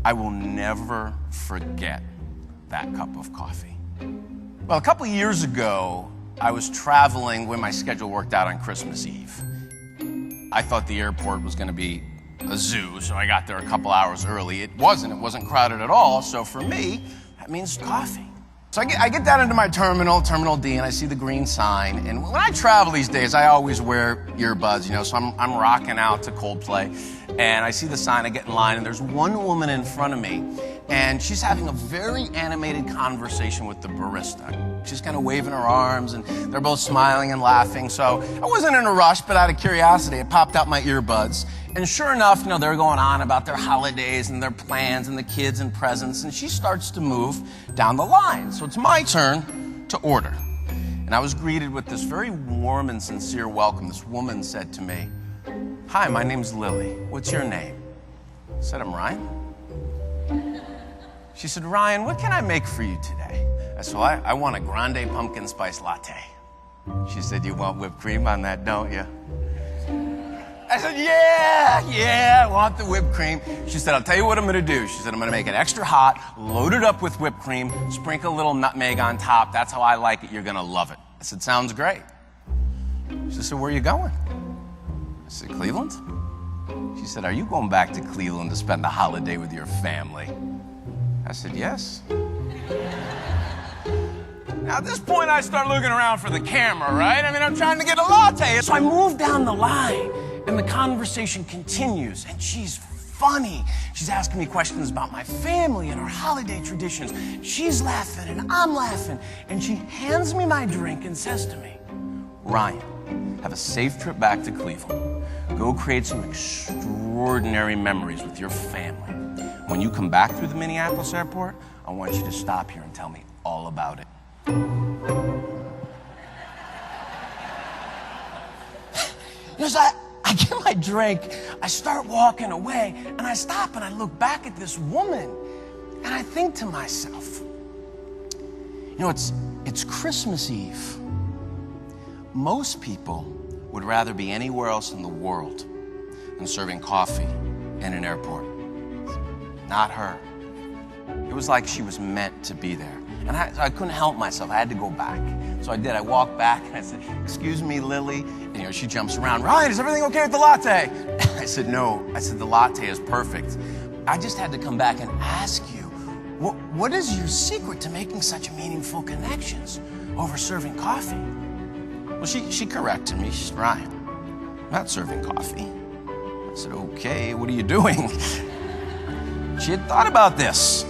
I will never forget that cup of coffee. Well, a couple years ago, I was traveling when my schedule worked out on Christmas Eve. I thought the airport was going to be a zoo, so I got there a couple hours early. It wasn't crowded at all, so for me, that means coffee. So I get down into my Terminal D, and I see the green sign. And when I travel these days, I always wear earbuds, so I'm rocking out to Coldplay. And I see the sign, I get in line, and there's one woman in front of me, and she's having a very animated conversation with the barista. She's kind of waving her arms, and they're both smiling and laughing. So I wasn't in a rush, but out of curiosity, I popped out my earbuds. And sure enough, they're going on about their holidays and their plans and the kids and presents, and she starts to move down the line. So it's my turn to order. And I was greeted with this very warm and sincere welcome. This woman said to me, "Hi, my name's Lily. What's your name?" I said, "I'm Ryan." She said, "Ryan, what can I make for you today?" I said, "Well, I want a grande pumpkin spice latte." She said, "You want whipped cream on that, don't you?" I said, yeah, I want the whipped cream. She said, "I'll tell you what I'm going to do." She said, "I'm going to make it extra hot, load it up with whipped cream, sprinkle a little nutmeg on top. That's how I like it. You're going to love it." I said, "Sounds great." She said, "Where are you going?" I said, "Cleveland." She said, "Are you going back to Cleveland to spend the holiday with your family?" I said, "Yes." Now, at this point, I start looking around for the camera, right? I'm trying to get a latte. So I move down the line, and the conversation continues, and she's funny. She's asking me questions about my family and our holiday traditions. She's laughing, and I'm laughing, and she hands me my drink and says to me, "Ryan, have a safe trip back to Cleveland. Go create some extraordinary memories with your family. When you come back through the Minneapolis airport, I want you to stop here and tell me all about it." So I get my drink, I start walking away, and I stop and I look back at this woman, and I think to myself, it's Christmas Eve. Most people would rather be anywhere else in the world than serving coffee in an airport. Not her. It was like she was meant to be there. And I couldn't help myself. I had to go back. So I did. I walked back and I said, "Excuse me, Lily." And she jumps around. "Ryan, is everything okay with the latte?" I said, "No." I said, "The latte is perfect. I just had to come back and ask you, what is your secret to making such meaningful connections over serving coffee?" Well, she corrected me. She said, "Ryan, I'm not serving coffee." I said, "Okay, what are you doing?" She had thought about this.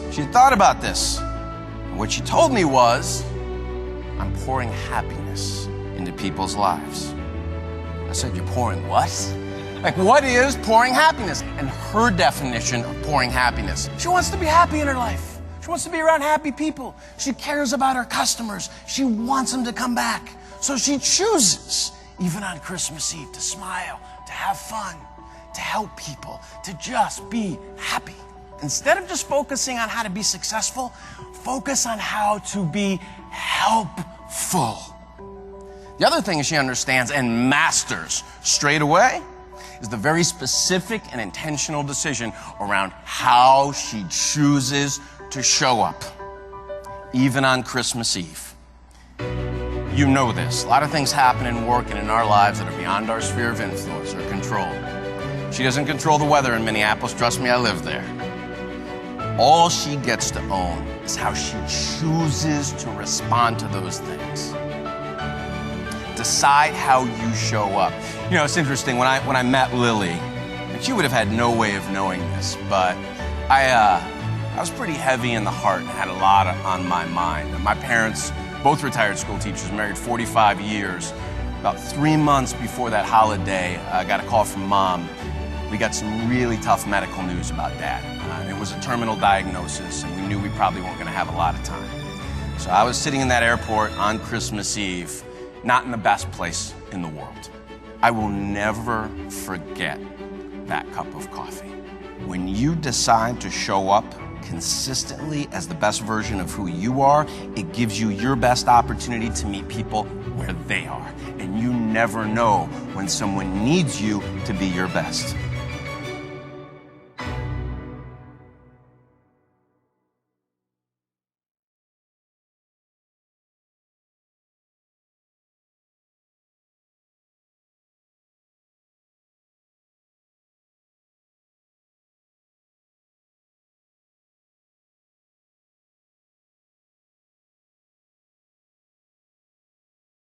And what she told me was, "I'm pouring happiness into people's lives." I said, "You're pouring what?" Like, what is pouring happiness? And her definition of pouring happiness, she wants to be happy in her life. She wants to be around happy people. She cares about her customers. She wants them to come back. So she chooses, even on Christmas Eve, to smile, to have fun, to help people, to just be happy. Instead of just focusing on how to be successful, focus on how to be helpful. The other thing she understands and masters straight away is the very specific and intentional decision around how she chooses to show up, even on Christmas Eve. You know this. A lot of things happen in work and in our lives that are beyond our sphere of influence or control. She doesn't control the weather in Minneapolis. Trust me, I live there. All she gets to own is how she chooses to respond to those things. Decide how you show up. It's interesting, when I met Lily, and she would have had no way of knowing this, but I was pretty heavy in the heart and had a lot on my mind. My parents, both retired school teachers, married 45 years. About 3 months before that holiday, I got a call from Mom. We got some really tough medical news about Dad. It was a terminal diagnosis, and we knew we probably weren't going to have a lot of time. So I was sitting in that airport on Christmas Eve, not in the best place in the world. I will never forget that cup of coffee. When you decide to show up consistently as the best version of who you are, it gives you your best opportunity to meet people where they are. And you never know when someone needs you to be your best.